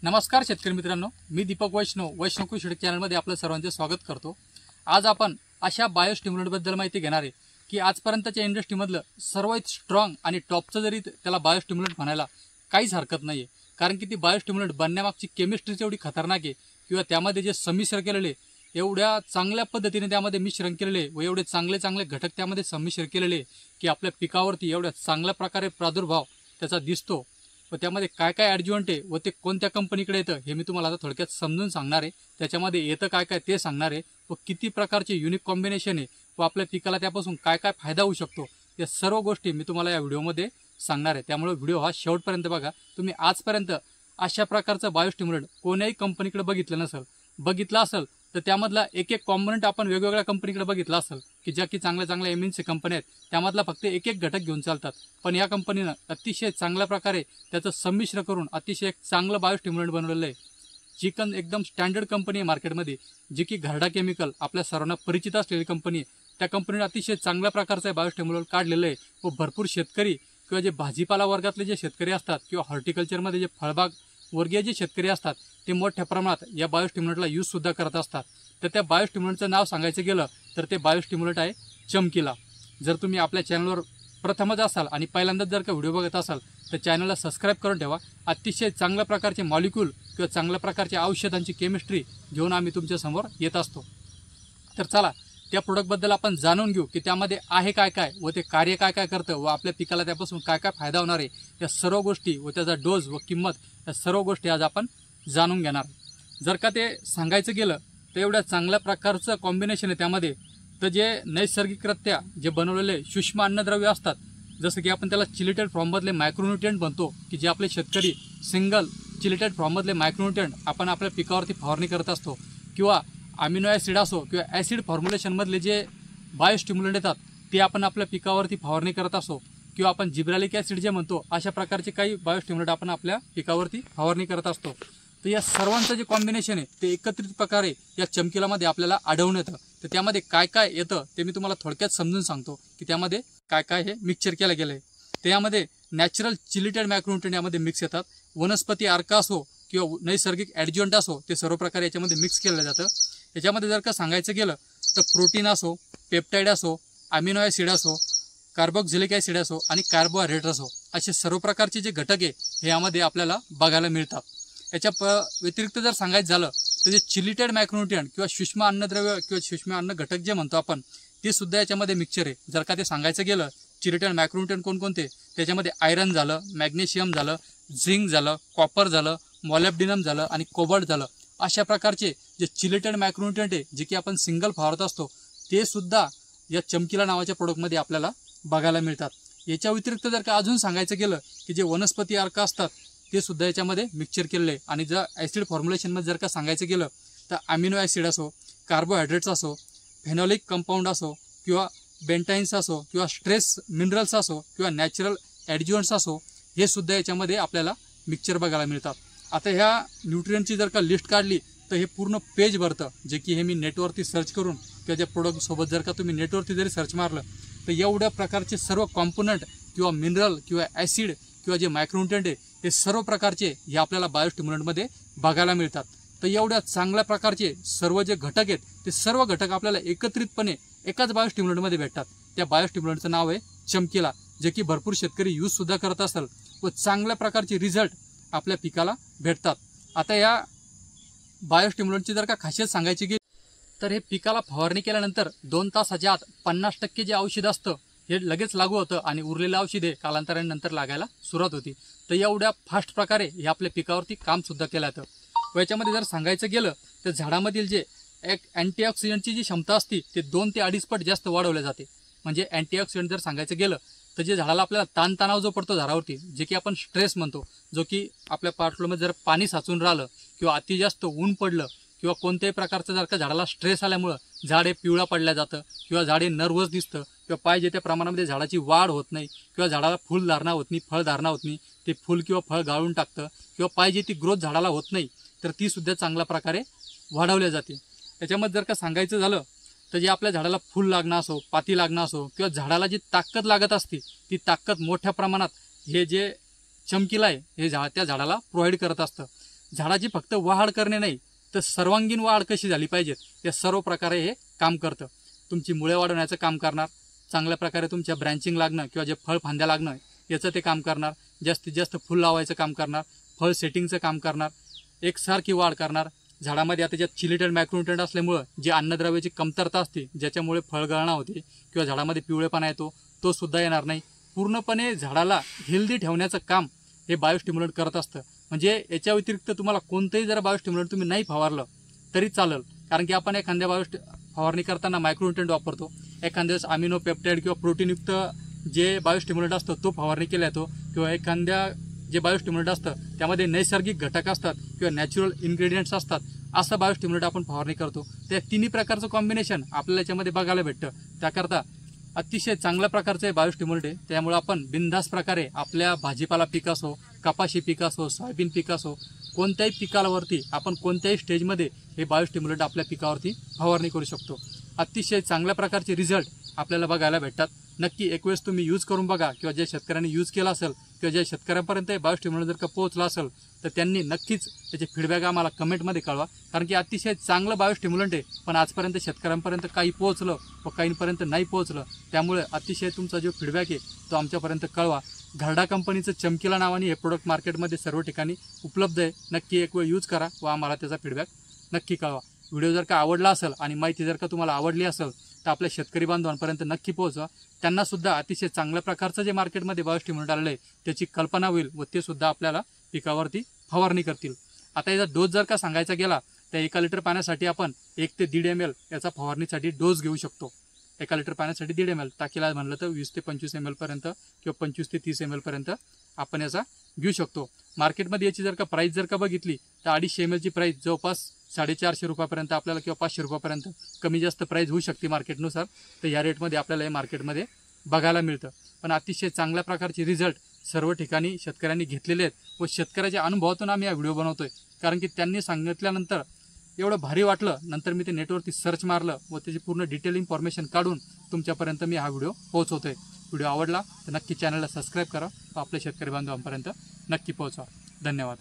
नमस्कार शेतकरी मित्रांनो, मी दीपक वैष्णव कृषी चॅनलमध्ये आपलं सर्वांचे स्वागत करतो। आज आपण अशा बायोस्टिम्युलंटबद्दल माहिती घेणार आहे की आजपर्यंतच्या इंडस्ट्रीमधलं सर्वात स्ट्रॉंग आणि टॉपचं जरी त्याला बायोस्टिम्युलंट म्हणायला काहीच हरकत नाही आहे, कारण की ती बायोस्टिम्युलंट बनण्यामागची केमिस्ट्रीच एवढी खतरनाक आहे किंवा त्यामध्ये जे संमिश्र केलेले एवढ्या चांगल्या पद्धतीने त्यामध्ये मिश्रण केलेले व एवढे चांगले घटक त्यामध्ये संमिश्र केलेले की आपल्या पिकावरती एवढ्या चांगल्या प्रकारे प्रादुर्भाव त्याचा दिसतो व त्यामध्ये काय काय ॲडज्युएंट आहे व ते कोणत्या कंपनीकडे येतं हे मी तुम्हाला आता थोडक्यात समजून सांगणार आहे। त्याच्यामध्ये येतं काय काय ते सांगणार आहे व किती प्रकारचे युनिक कॉम्बिनेशन आहे व आपल्या पिकाला त्यापासून काय काय फायदा होऊ शकतो या सर्व गोष्टी मी तुम्हाला या व्हिडिओमध्ये सांगणार आहे। त्यामुळे व्हिडिओ हा शेवटपर्यंत बघा। तुम्ही आजपर्यंत अशा प्रकारचं बायोस्टिम्युलंट कोणत्याही कंपनीकडे बघितलं असेल तर त्यामधला एक कॉम्पोनंट आपण वेगवेगळ्या कंपनीकडे बघितला असेल की ज्या की चांगल्या एमएनसी कंपन्या आहेत त्यामधला फक्त एक घटक घेऊन चालतात, पण या कंपनीनं अतिशय चांगल्या प्रकारे त्याचं संमिश्र करून अतिशय एक चांगलं बायोस्टिम्युलंट बनवलेलं आहे। जी एकदम स्टँडर्ड कंपनी आहे मार्केटमध्ये, जी की घरडा केमिकल आपल्या सर्वांना परिचित असलेली कंपनी आहे। त्या कंपनीने अतिशय चांगल्या प्रकारचं बायोस्टिम्युलंट काढलेलं आहे व भरपूर शेतकरी किंवा जे भाजीपाला वर्गातले जे शेतकरी असतात किंवा हॉर्टिकल्चरमध्ये जे फळबाग वर्गीय जे शेतकरी असतात ते मोठ्या प्रमाणात या बायोस्टिम्युलंटला यूज सुद्धा करत असतात। तर त्या बायोस्टिम्युलंटचं नाव सांगायचं गेलं तर ते बायोस्टिम्युलंट आहे चमकीला। जर तुम्ही आपल्या चॅनलवर प्रथमच असाल आणि पहिल्यांदाच जर का व्हिडिओ बघत असाल तर चॅनलला सबस्क्राईब करून ठेवा। अतिशय चांगल्या प्रकारचे मॉलिक्यूल किंवा चांगल्या प्रकारच्या औषधांची केमिस्ट्री घेऊन आम्ही तुमच्यासमोर येत असतो। तर चला त्या प्रोडक्टबद्दल आपण जाणून घेऊ की त्यामध्ये आहे काय काय व ते कार्य काय काय करतं व आपल्या पिकाला त्यापासून काय काय फायदा होणार आहे या सर्व गोष्टी व त्याचा डोस व किंमत या सर्व गोष्टी आज आपण जाणून घेणार। जर का ते सांगायचं गेलं तर एवढ्या चांगल्या प्रकारचं कॉम्बिनेशन आहे त्यामध्ये, तर जे नैसर्गिकरित्या जे बनवलेले सूक्ष्म अन्नद्रव्य असतात, जसं की आपण त्याला चिलिटेड फॉर्ममधले मायक्रोन्युट्रिएंट म्हणतो की जे आपले शेतकरी सिंगल चिलिटेड फॉर्ममधले मायक्रोन्युट्रिएंट आपण आपल्या पिकावरती फवारणी करत असतो, किंवा अमिनो ॲसिड असो किंवा ॲसिड फॉर्म्युलेशनमधले जे बायोस्टिम्युलंट येतात ते आपण आपल्या पिकावरती फवारणी करत असो, किंवा आपण जिब्रालिक ॲसिड जे म्हणतो अशा प्रकारचे काही बायोस्टिम्युलंट आपण आपल्या पिकावरती फवारणी करत असतो। तर या सर्वांचं जे कॉम्बिनेशन आहे ते एकत्रित प्रकारे या चमकीलामध्ये आपल्याला आढळून येतं। तर त्यामध्ये काय काय येतं ते मी तुम्हाला थोडक्यात समजून सांगतो की त्यामध्ये काय काय हे मिक्सचर केलं गेलं आहे। त्यामध्ये नॅचरल चिलिटेड मायक्रोन्युट्रिएंट यामध्ये मिक्स येतात, वनस्पती अर्क असो किंवा नैसर्गिक ॲडज्युएंट असो ते सर्व प्रकारे याच्यामध्ये मिक्स केलं जातं। याच्यामध्ये जर का सांगायचं गेलं तर प्रोटीन असो, पेप्टाईड असो, अमिनो ॲसिड असो, कार्बोक्झिलिक ॲसिड असो आणि कार्बोहायड्रेट असो असे सर्व प्रकारचे जे घटक आहे हे यामध्ये आपल्याला बघायला मिळतात। याच्या व्यतिरिक्त जर सांगायचं झालं तर जे चिलिटेड मायक्रोन्युट्रिएंट किंवा सूक्ष्म अन्नद्रव्य किंवा सूक्ष्म अन्न घटक जे म्हणतो आपण ते सुद्धा याच्यामध्ये मिक्सचर आहे। जर का ते सांगायचं गेलं चिलिटेड मायक्रोन्युट्रिएंट कोणकोणते, त्याच्यामध्ये आयरन झालं, मॅग्नेशियम झालं, झिंक झालं, कॉपर झालं, मॉलिब्डेनम झालं आणि कोबाल्ट झालं, अशा प्रकारचे जे चिलिटेड मायक्रोन्युट्रिएंट आहे जे की आपण सिंगल फवारत असतो ते सुद्धा या चमकीला नावाच्या प्रोडक्टमध्ये आपल्याला बघायला मिळतात। याच्या व्यतिरिक्त जर का अजून सांगायचं गेलं की जे वनस्पती अर्क असतात ते सुद्धा याच्यामध्ये मिक्सचर केलेले आहे। आणि जर ॲसिड फॉर्म्युलेशनमध्ये जर का सांगायचं गेलं तर अमिनो ॲसिड असो, कार्बोहायड्रेट्स असो, फेनॉलिक कंपाऊंड असो किंवा बेंटाईन्स असो किंवा स्ट्रेस मिनरल्स असो किंवा नॅचरल ॲडज्युएंट्स असो हे सुद्धा याच्यामध्ये आपल्याला मिक्सचर बघायला मिळतात। आता ह्या न्यूट्रिएंटची जर का लिस्ट काढली तर हे पूर्ण पेज भरतं, जे की हे मी नेटवरती सर्च करून किंवा त्या प्रोडक्टसोबत जर का तुम्ही नेटवरती जरी सर्च मारलं तर एवढ्या प्रकारचे सर्व कॉम्पोनंट किंवा मिनरल किंवा ॲसिड किंवा जे मायक्रोन्युट्रिएंट आहे ते सर्व प्रकारचे हे आपल्याला बायोस्टिम्युलंटमध्ये बघायला मिळतात। तर एवढ्या चांगल्या प्रकारचे सर्व जे घटक आहेत ते सर्व घटक आपल्याला एकत्रितपणे एकाच बायोस्टिम्युलंटमध्ये भेटतात। त्या बायोस्टिम्युलंटचं नाव आहे चमकीला, जे की भरपूर शेतकरी यूज सुद्धा करत असतात व चांगल्या प्रकारचे रिझल्ट आपल्या पिकाला भेटतात। आता या बायोस्टिम्युलंटची जर का खासियत सांगायची गेली तर हे पिकाला फवारणी केल्यानंतर 2 तासाच्या आत 50% जे औषध असतं हे लगेच लागू होतं आणि उरलेलं औषधे कालांतरानंतर लागायला सुरुवात होती। तर एवढ्या फास्ट प्रकारे हे आपल्या पिकावरती काम सुद्धा केलं जातं। व याच्यामध्ये जर सांगायचं गेलं तर झाडामधील जे एक अँटीऑक्सिडंटची जी क्षमता असते ते 2 ते 2.5 पट जास्त वाढवले जाते। म्हणजे अँटीऑक्सिडंट जर सांगायचं गेलं तर जे झाडाला आपल्याला ताणतणाव जो पडतो झाडावरती, जे की आपण स्ट्रेस म्हणतो, जो की आपल्या पार्टमध्ये जर पाणी साचून राहिलं किंवा अति जास्त ऊन पडलं किंवा कोणत्याही प्रकारचं जर का झाडाला स्ट्रेस आल्यामुळं झाड हे पिवळा पडल्या जातं किंवा झाड हे नर्वस दिसतं किंवा पाहिजे त्या प्रमाणामध्ये झाडाची वाढ होत नाही किंवा झाडाला फुलधारणा होत नाही, फळधारणा होत नाही, ते फुल किंवा फळ गाळून टाकतं किंवा पाहिजे ती ग्रोथ झाडाला होत नाही, तर ती सुद्धा चांगल्या प्रकारे वाढवल्या जाते। त्याच्यामध्ये जर का सांगायचं झालं तर जे आपल्या झाडाला फुल लागणं असो, पाती लागणं असो किंवा झाडाला जी ताकद लागत असते ती ताकद मोठ्या प्रमाणात हे जे चमकीला आहे हे त्या झाडाला प्रोव्हाइड करत असतं। झाडाची फक्त वाढ करणे नाही तर सर्वांगीण वाढ कशी झाली पाहिजे या सर्व प्रकारे हे काम करतं. तुमची मुळे वाढवण्याचं काम करणार, चांगल्या प्रकारे तुमच्या ब्रँचिंग लागणं किंवा जे फळ फांद्या लागणं याचं ते काम करणार, जास्तीत जास्त फुल लावायचं काम करणार, फळ सेटिंगचं काम करणार, एकसारखी वाढ करणार. झाडामध्ये आता ज्यात चिलिटेड मॅक्रोन्यूट्रिएंट असल्यामुळं जे अन्नद्रव्याची कमतरता असते ज्याच्यामुळे फळगळणा होते किंवा झाडामध्ये पिवळेपणा येतो तो सुद्धा येणार नाही. पूर्णपणे झाडाला हेल्दी ठेवण्याचं काम हे बायोस्टिम्युलंट करत असतं. म्हणजे याच्या व्यतिरिक्त तुम्हाला कोणतंही जर बायोस्टिम्युलंट तुम्ही नाही फवारलं तरी चालेल, कारण की आपण एखाद्या फवारणी करताना मायक्रोन्यूट्रिएंट वापरतो, एखाद्या वेळेस अमिनो पेप्टाइड किंवा प्रोटीनयुक्त जे बायोस्टिम्युलंट असतं तो फवारणी केला जातो, किंवा एखाद्या जे बायोस्टिम्युलंट असतं त्यामध्ये नैसर्गिक घटक असतात किंवा नॅचरल इन्ग्रेडियंट्स असतात, असं बायोस्टिम्युलंट आपण फवारणी करतो. त्या तिन्ही प्रकारचं कॉम्बिनेशन आपल्याला याच्यामध्ये बघायला भेटतं. त्याकरता अतिशय चांगल्या प्रकारचं हे बायोस्टिम्युलंट आहे. त्यामुळे आपण बिनधास्त प्रकारे आपल्या भाजीपाला पीक असो, कपाशी पीक असो, सोयाबीन पीक असो, कोणत्याही पिकावरती आपण कोणत्याही स्टेजमध्ये हे बायोस्टिम्युलंट आपल्या पिकावरती फवारणी करू शकतो. अतिशय चांगल्या प्रकारचे रिझल्ट आपल्याला बघायला भेटतात. नक्की एक वेळेस तुम्ही यूज करून बघा, किंवा ज्या शेतकऱ्यांनी यूज केला असेल किंवा ज्या शेतकऱ्यांपर्यंत हे बायोस्टिम्युलंट जर का पोहोचला असेल तर त्यांनी नक्कीच त्याचे फीडबॅक आम्हाला कमेंटमध्ये कळवा. कारण की अतिशय चांगलं बायोस्टिम्युलंट आहे, पण आजपर्यंत शेतकऱ्यांपर्यंत काही पोहोचलं व काहींपर्यंत नाही पोहोचलं. त्यामुळे अतिशय तुमचा जो फीडबॅक आहे तो आमच्यापर्यंत कळवा. घरडा कंपनीचं चमकीला नावाने हे प्रोडक्ट मार्केटमध्ये सर्व ठिकाणी उपलब्ध आहे. नक्की एक वेळ यूज करा व आम्हाला त्याचा फीडबॅक नक्की कळवा. व्हिडिओ जर का आवडला असेल आणि माहिती जर का तुम्हाला आवडली असेल तर आपल्या शेतकरी बांधवांपर्यंत नक्की पोहोचवा. त्यांना सुद्धा अतिशय चांगल्या प्रकारचं जे मार्केटमध्ये बायोस्टिम्युलंट आलेलं आहे त्याची कल्पना होईल व ते सुद्धा आपल्याला पिकावरती फवारणी करतील. आता याचा डोस जर का सांगायचा गेला तर 1 लिटर पाण्यासाठी आपण 1 ते 1.5 ml याचा फवारणीसाठी डोस घेऊ शकतो. 1 लिटर पाण्यासाठी 1.5 ml, टाकीला म्हणलं तर 20 ते 25 ml पर्यंत किंवा 25 ते 30 ml पर्यंत आपण याचा घेऊ शकतो. मार्केटमध्ये याची जर का प्राईस जर का बघितली तर 250 ml ची प्राईस जवळपास 450 रुपयापर्यंत आपल्याला किंवा 500 रुपयापर्यंत कमी जास्त प्राईस होऊ शकते मार्केटनुसार. तर या रेटमध्ये आपल्याला हे मार्केटमध्ये बघायला मिळतं. पण अतिशय चांगल्या प्रकारचे रिझल्ट सर्व ठिकाणी शेतकऱ्यांनी घेतलेले आहेत व शेतकऱ्याच्या अनुभवातून आम्ही हा व्हिडिओ बनवतोय. कारण की त्यांनी सांगितल्यानंतर एवढं भारी वाटलं, नंतर मी ते नेटवरती सर्च मारलं व त्याची पूर्ण डिटेल इन्फॉर्मेशन काढून तुमच्यापर्यंत मी हा व्हिडिओ पोहोचवतोय. व्हिडिओ आवडला तर नक्की चॅनलला सबस्क्राईब करा व आपल्या शेतकरी बांधवांपर्यंत नक्की पोहोचवा. धन्यवाद.